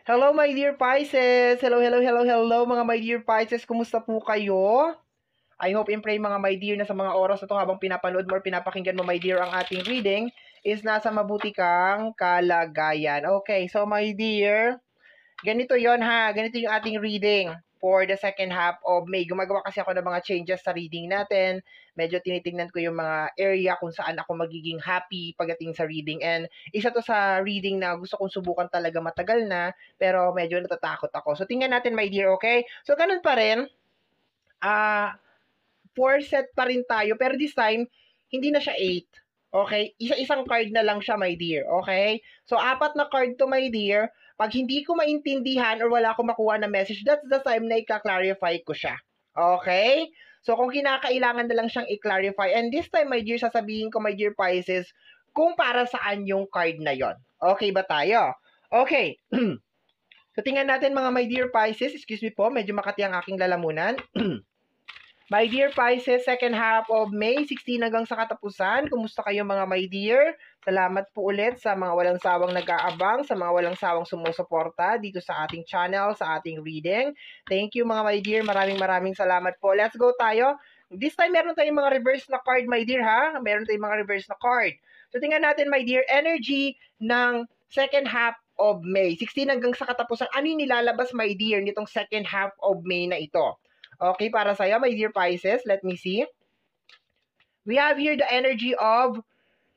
Hello, my dear Pisces! Hello, hello, hello, hello, mga my dear Pisces! Kumusta po kayo? I hope and pray, mga my dear, na sa mga oras na ito habang pinapanood mo or pinapakinggan mo, my dear, ang ating reading is nasa mabuti kang kalagayan. Okay, so my dear, ganito yon ha. Ganito yung ating reading for the second half of May. Gumagawa kasi ako ng mga changes sa reading natin. Medyo tinitingnan ko yung mga area kung saan ako magiging happy pagdating sa reading. And isa to sa reading na gusto kong subukan talaga matagal na, pero medyo natatakot ako. So tingnan natin, my dear, okay? So ganun pa rin. 4 set pa rin tayo, pero this time, hindi na siya 8. Okay? Isa-isang card na lang siya, my dear. Okay? So, 4 na card to, my dear. Pag hindi ko maintindihan or wala akong makuha na message, that's the time na i-clarify ko siya. Okay? So, kung kinakailangan na lang siyang i-clarify, and this time, my dear, sasabihin ko, my dear Pisces, kung para saan yung card na yon. Okay ba tayo? Okay. So, tingnan natin, mga my dear Pisces. Excuse me po, medyo makati ang aking lalamunan. My dear Pisces, second half of May, 16 hanggang sa katapusan. Kumusta kayo, mga my dear? Salamat po ulit sa mga walang sawang nag-aabang, sa mga walang sawang sumusuporta dito sa ating channel, sa ating reading. Thank you, mga my dear. Maraming salamat po. Let's go tayo. This time, meron tayong mga reverse na card, my dear, ha? Meron tayong mga reverse na card. So, tingnan natin, my dear, energy ng second half of May. 16 hanggang sa katapusan. Ano yung nilalabas, my dear, nitong second half of May na ito? Okay, para sa'yo, my dear Pisces, let me see. We have here the energy of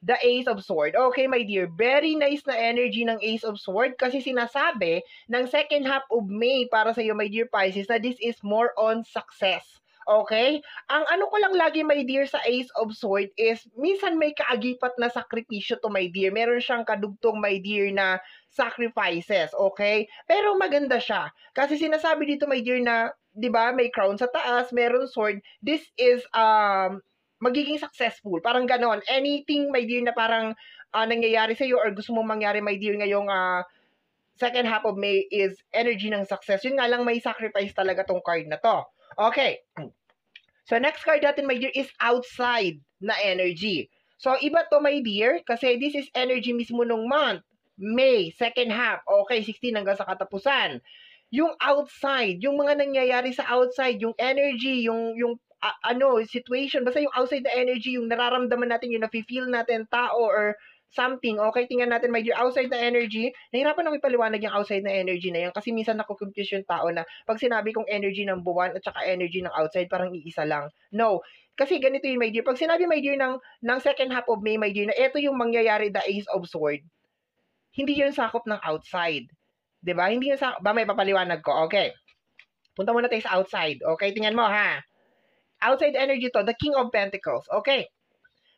the Ace of Swords. Okay, my dear, very nice na energy ng Ace of Swords kasi sinasabi ng second half of May para sa'yo, my dear Pisces, na this is more on success. Okay? Ang ano ko lang lagi, my dear, sa Ace of Swords is minsan may kaagipat na sakripisyo to, my dear. Meron siyang kadugtong, my dear, na sacrifices. Okay? Pero maganda siya. Kasi sinasabi dito, my dear, na 'di ba, may crown sa taas, meron sword. This is magiging successful. Parang ganon. Anything, my dear, na parang nangyayari sa iyo or gusto mong mangyari, my dear, ngayong second half of May is energy ng success. Yun nga lang, may sacrifice talaga tong card na to. Okay. So, next card natin, my dear, is outside na energy. So, iba to, my dear, kasi this is energy mismo nung month. May, second half. Okay, 16 hanggang sa katapusan. Yung outside, yung mga nangyayari sa outside, yung energy, yung situation, basta yung outside na energy, yung nararamdaman natin, yung nafe-feel natin, tao or something. Okay, tingnan natin, my dear, outside na energy. Nahirapan akong ipaliwanag yung outside na energy na yan kasi minsan nakukonfuse yung tao na pag sinabi kong energy ng buwan at saka energy ng outside, parang iisa lang. No. Kasi ganito yun, my dear. Pag sinabi, my dear, ng second half of May, my dear, na ito yung mangyayari, the Ace of Swords, hindi yun sakop ng outside. 'Di ba? Hindi yun sakop. Ba, may papaliwanag ko. Okay. Punta muna tayo sa outside. Okay, tingnan mo, ha. Outside energy to, the King of Pentacles. Okay.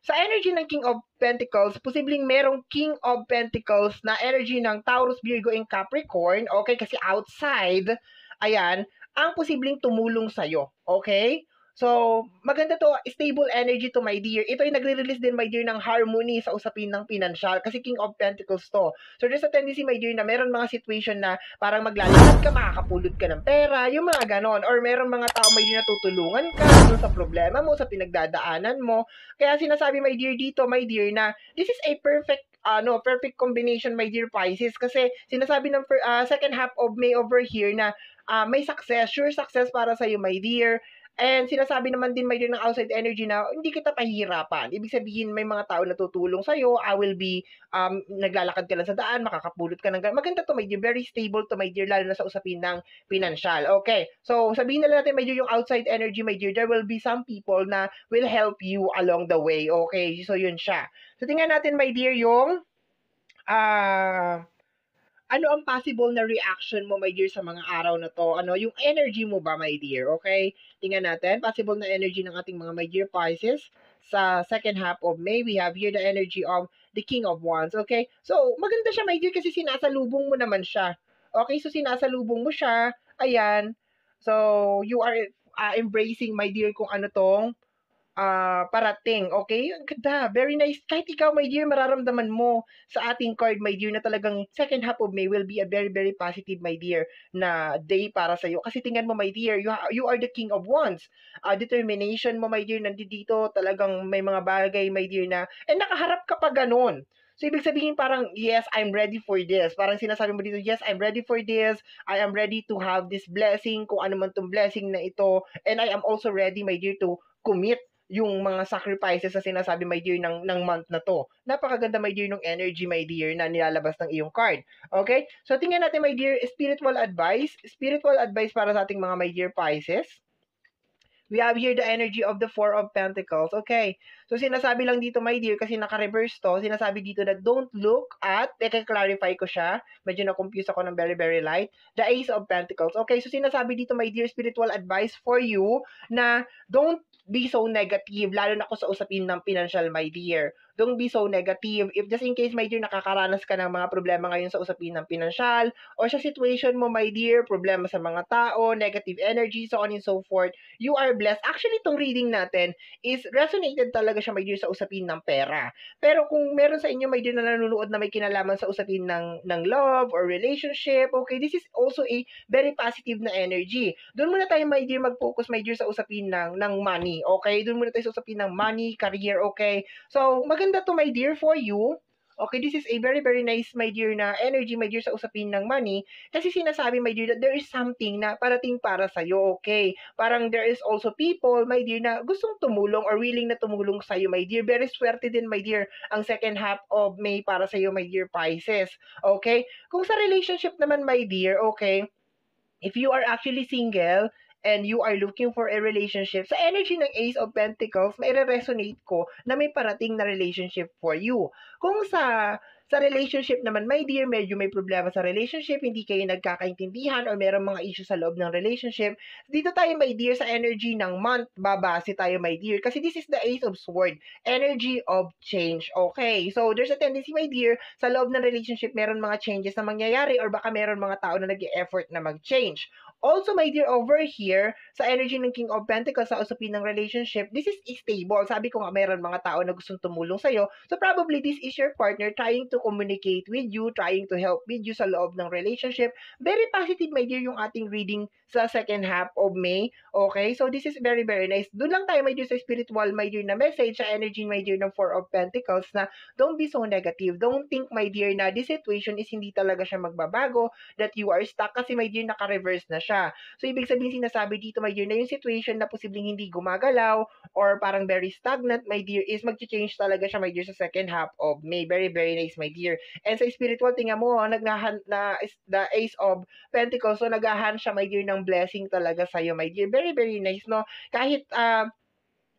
Sa energy ng King of Pentacles, posibleng merong King of Pentacles na energy ng Taurus, Virgo, and Capricorn. Okay, kasi outside, ayan, ang posibleng tumulong sa'yo. Okay? So, maganda to, stable energy to, my dear. Ito ay nagre-release din, my dear, ng harmony sa usapin ng financial kasi King of Pentacles to. So, there's a tendency, my dear, na meron mga situation na parang maglalakad ka, makakapulot ka ng pera, yung mga ganon. Or meron mga tao, my dear, na tutulungan ka sa problema mo, sa pinagdadaanan mo. Kaya sinasabi, my dear, dito, my dear, na this is a perfect perfect combination, my dear Pisces, kasi sinasabi ng second half of May over here na may success, sure success para sa iyo, my dear. And sinasabi naman din, my dear, ng outside energy na hindi kita pahihirapan. Ibig sabihin, may mga tao na tutulong sa'yo. I will be, naglalakad ka lang sa daan, makakapulot ka ng maganda to, my dear. Very stable to, my dear, lalo na sa usapin ng financial. Okay. So, sabihin na natin, my dear, yung outside energy, my dear, there will be some people na will help you along the way. Okay. So, yun siya. So, tingnan natin, my dear, yung ano ang possible na reaction mo, my dear, sa mga araw na to? Ano, yung energy mo ba, my dear? Okay? Tingnan natin. Possible na energy ng ating mga, my dear Pisces. Sa second half of May, we have here the energy of the King of Wands. Okay? So, maganda siya, my dear, kasi sinasalubong mo naman siya. Okay? So, sinasalubong mo siya. Ayan. So, you are embracing, my dear, kung ano tong parating. Okay? Ang ganda. Very nice. Kahit ikaw, my dear, mararamdaman mo sa ating card, my dear, na talagang second half of May will be a very, very positive, my dear, na day para sa'yo. Kasi tingnan mo, my dear, you are the King of Wands. Determination mo, my dear, nandito talagang may mga bagay, my dear, na, and nakaharap ka pa ganun. So, ibig sabihin parang, yes, I'm ready for this. Parang sinasabi mo dito, yes, I'm ready for this. I am ready to have this blessing, kung ano man tong blessing na ito. And I am also ready, my dear, to commit yung mga sacrifices na sinasabi, my dear, ng month na to. Napakaganda, my dear, ng energy, my dear, na nilalabas ng iyong card. Okay? So, tingnan natin, my dear, spiritual advice. Spiritual advice para sa ating mga, my dear, Pisces. We have here the energy of the Four of Pentacles. Okay. So, sinasabi lang dito, my dear, kasi naka-reverse to, sinasabi dito na don't look at, clarify ko siya. Medyo na-confuse ako ng very, very light. The Ace of Pentacles. Okay. So, sinasabi dito, my dear, spiritual advice for you na don't be so negative, lalo na kung sa usapin ng financial, my dear. Don't be so negative. If just in case, my dear, nakakaranas ka ng mga problema ngayon sa usapin ng financial, o sa situation mo, my dear, problema sa mga tao, negative energy, so on and so forth, you are blessed. Actually, itong reading natin is resonated talaga siya, my dear, sa usapin ng pera. Pero kung meron sa inyo, my dear, na nanonood na may kinalaman sa usapin ng love or relationship, okay, this is also a very positive na energy. Doon muna tayo, my dear, mag-focus, my dear, sa usapin ng money, okay? Doon muna tayo sa usapin ng money, career, okay? So, maganda to, my dear, for you. Okay, this is a very, very nice, my dear, na energy, my dear, sa usapin ng money. Kasi sinasabi, my dear, that there is something na parating para sa'yo, okay? Parang there is also people, my dear, na gustong tumulong or willing na tumulong sa'yo, my dear. Very swerte din, my dear, ang second half of May para sa'yo, my dear, Pisces. Okay? Kung sa relationship naman, my dear, okay, if you are actually single, and you are looking for a relationship, sa energy ng Ace of Pentacles, may resonate ko na may parating na relationship for you. Kung sa relationship naman, my dear, medyo may problema sa relationship, hindi kayo nagkakaintindihan or merong mga issue sa loob ng relationship, dito tayo, my dear, sa energy ng month, babase tayo, my dear, kasi this is the Ace of Swords, energy of change. Okay, so there's a tendency, my dear, sa loob ng relationship, meron mga changes na mangyayari or baka meron mga tao na nag-e-effort na mag-change. Also, my dear, over here, sa energy ng King of Pentacles, sa usapin ng relationship, this is stable. Sabi ko nga, meron mga tao na gustong tumulong sa'yo. So, probably this is your partner trying to communicate with you, trying to help with you sa loob ng relationship. Very positive, my dear, yung ating reading sa second half of May. Okay? So, this is very, very nice. Doon lang tayo, my dear, sa spiritual, my dear, na message, sa energy, my dear, ng Four of Pentacles, na don't be so negative. Don't think, my dear, na this situation is hindi talaga siya magbabago, that you are stuck, kasi, my dear, naka-reverse na siya. So, ibig sabihin sinasabi dito, my dear, na yung situation na posibleng hindi gumagalaw or parang very stagnant, my dear, is mag-change talaga siya, my dear, sa second half of May. Very, very nice, my dear. And sa spiritual, tingnan mo, nagnahan na the Ace of Pentacles, so nagahan siya, my dear, ng blessing talaga sa'yo, my dear. Very, very nice, no? Kahit,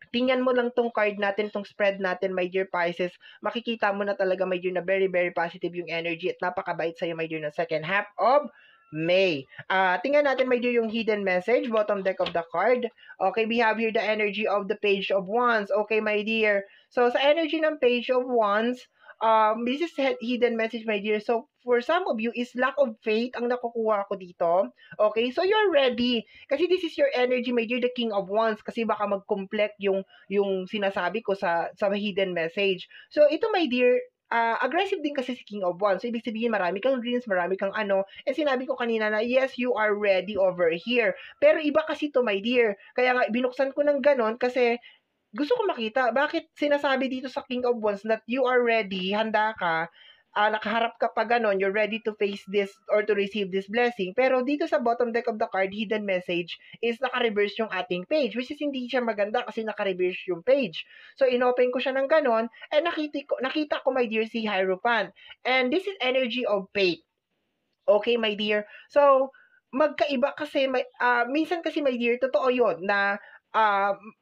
tingnan mo lang tong card natin, tong spread natin, my dear Pisces, makikita mo na talaga, my dear, na very, very positive yung energy at napakabait sa'yo, my dear, ng second half of May. Tingnan natin, my dear, yung hidden message, bottom deck of the card. Okay, we have here the energy of the Page of Wands. Okay, my dear. So, sa energy ng Page of Wands, this is hidden message, my dear. So, for some of you, is lack of faith ang nakukuha ko dito. Okay, so you're ready. Kasi this is your energy, my dear, the King of Wands. Kasi baka mag-complete yung sinasabi ko sa hidden message. So, ito, my dear, aggressive din kasi si King of Wands. So, ibig sabihin, marami kang dreams, marami kang ano. And sinabi ko kanina na, yes, you are ready over here. Pero iba kasi to, my dear. Kaya nga, binuksan ko ng ganon kasi gusto ko makita. Bakit sinasabi dito sa King of Wands that you are ready, handa ka, nakaharap ka pa ganon, you're ready to face this or to receive this blessing. Pero dito sa bottom deck of the card, hidden message is naka-reverse yung ating page, which is hindi siya maganda kasi naka-reverse yung page. So, inopen ko siya ng ganon, and nakita ko, my dear, si Hierophant. And this is energy of faith. Okay, my dear? So, magkaiba kasi, minsan kasi, my dear, totoo yun na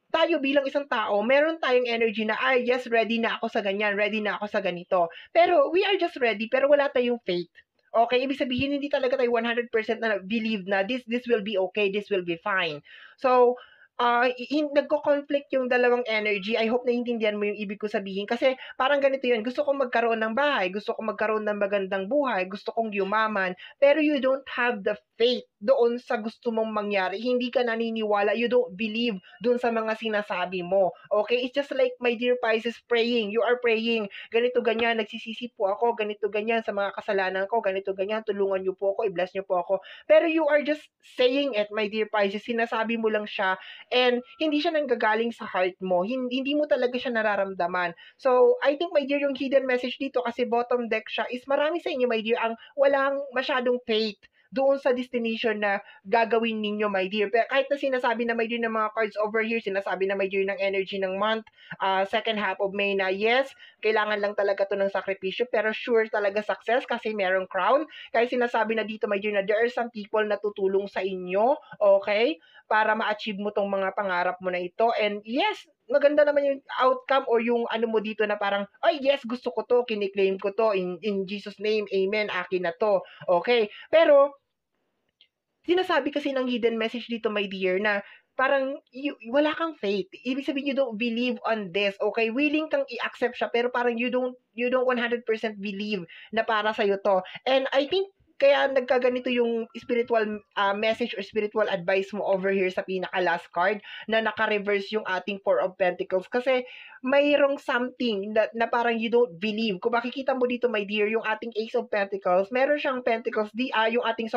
tayo bilang isang tao, meron tayong energy na, yes, ready na ako sa ganyan, ready na ako sa ganito. Pero, we are just ready, pero wala tayong faith. Okay, ibig sabihin, hindi talaga tayo 100% na believe na this will be okay, this will be fine. So, nagko-conflict yung dalawang energy. I hope naiintindihan mo yung ibig ko sabihin. Kasi parang ganito yun, gusto kong magkaroon ng bahay, gusto kong magkaroon ng magandang buhay, gusto kong yumaman, pero you don't have the faith doon sa gusto mong mangyari. Hindi ka naniniwala. You don't believe doon sa mga sinasabi mo. Okay? It's just like, my dear Pisces, praying. You are praying. Ganito, ganyan. Nagsisisi po ako. Ganito, ganyan. Sa mga kasalanan ko. Ganito, ganyan. Tulungan niyo po ako. I-bless niyo po ako. Pero you are just saying it, my dear Pisces. Sinasabi mo lang siya. And hindi siya nanggagaling sa heart mo. Hindi mo talaga siya nararamdaman. So, I think, my dear, yung hidden message dito, kasi bottom deck siya, is marami sa inyo, my dear, ang walang masyadong faith doon sa destination na gagawin ninyo, my dear. Pero kahit na sinasabi na, my dear, ng mga cards over here, sinasabi na, my dear, ng energy ng month, second half of May na, yes, kailangan lang talaga to ng sakripisyo, pero sure talaga success kasi merong crown. Kaya sinasabi na dito, my dear, na there are some people na tutulong sa inyo, okay, para ma-achieve mo tong mga pangarap mo na ito. And yes, maganda naman yung outcome or yung ano mo dito na parang, ay yes, gusto ko to, kiniklaim ko to, in Jesus name, amen, akin na to. Okay, pero sinasabi kasi ng hidden message dito, my dear, na parang wala kang faith. Ibig sabihin, you don't believe on this. Okay, willing kang i-accept siya, pero parang you don't 100% believe na para sa'yo to. And I think kaya nagkaganito yung spiritual message or spiritual advice mo over here sa pinaka last card na naka-reverse yung ating Four of Pentacles, kasi mayroong something na parang you don't believe. Kung makikita mo dito, my dear, yung ating Ace of Pentacles, meron siyang Pentacles, yung ating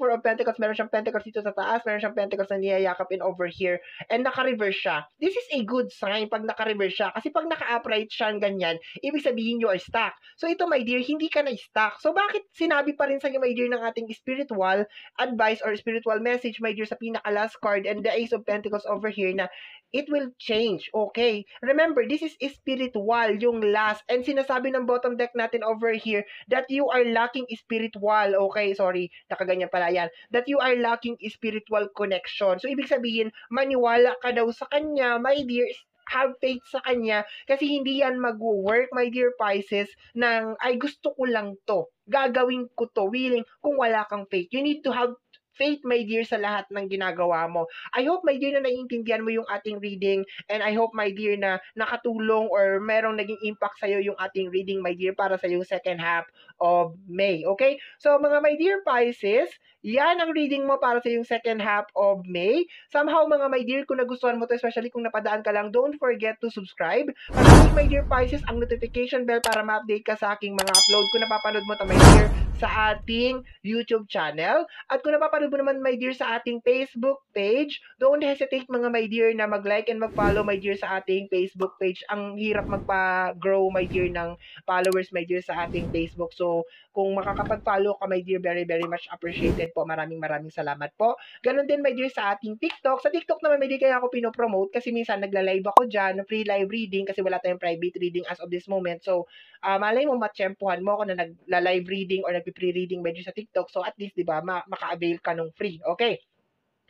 Four of Pentacles, meron siyang Pentacles dito sa taas, meron siyang Pentacles na niyayakapin over here, and naka-reverse siya. This is a good sign pag naka-reverse siya, kasi pag naka-upright siya ganyan, ibig sabihin you are stuck. So ito, my dear, hindi ka na stuck. So bakit sinabi pa rin sa inyo, my dear, ng ating spiritual advice or spiritual message, my dear, sa pinaka-last card and the Ace of Pentacles over here, na it will change, okay? Remember, this is spiritual, yung last. And sinasabi ng bottom deck natin over here that you are lacking spiritual, okay? Sorry, nakaganyan pala yan. That you are lacking spiritual connection. So, ibig sabihin, maniwala ka daw sa kanya, my dear, have faith sa kanya, kasi hindi yan mag-work, my dear Pisces, ng, ay, gusto ko lang to, gagawin ko to, willing, kung wala kang faith. You need to have faith, my dear, sa lahat ng ginagawa mo. I hope, my dear, na naiintindihan mo yung ating reading, and I hope, my dear, na nakatulong or merong naging impact sa'yo yung ating reading, my dear, para sa yung second half of May. Okay? So, mga my dear Pisces, yan ang reading mo para sa yung second half of May. Somehow, mga my dear, kung nagustuhan mo to, especially kung napadaan ka lang, don't forget to subscribe. Pag-click, my dear Pisces, ang notification bell para ma-update ka sa aking mga upload. Kung napapanood mo to, my dear, sa ating YouTube channel. At kung napapanood mo naman, my dear, sa ating Facebook page, don't hesitate, mga my dear, na mag-like and mag-follow, my dear, sa ating Facebook page. Ang hirap magpa-grow, my dear, ng followers, my dear, sa ating Facebook. So, kung makakapag-follow ka, my dear, very, very much appreciated po. Maraming salamat po. Ganon din, my dear, sa ating TikTok. Sa TikTok naman, my dear, kaya ako pinopromote kasi minsan nagla-live ako dyan, free live reading, kasi wala tayong private reading as of this moment. So, malay mo, matsyempohan mo ako na nagla-live reading or nagpi-pre-reading medyo sa TikTok. So, at least, di ba, maka-avail ka nung free. Okay?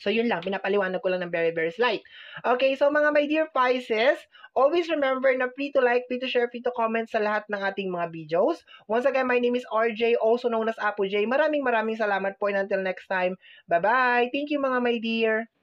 So, yun lang. Pinapaliwanag ko lang ng very, very slight. Okay, so mga my dear Pisces, always remember na free to like, free to share, free to comment sa lahat ng ating mga videos. Once again, my name is RJ, also known as Apo J. Maraming salamat po, and until next time, bye-bye! Thank you, mga my dear!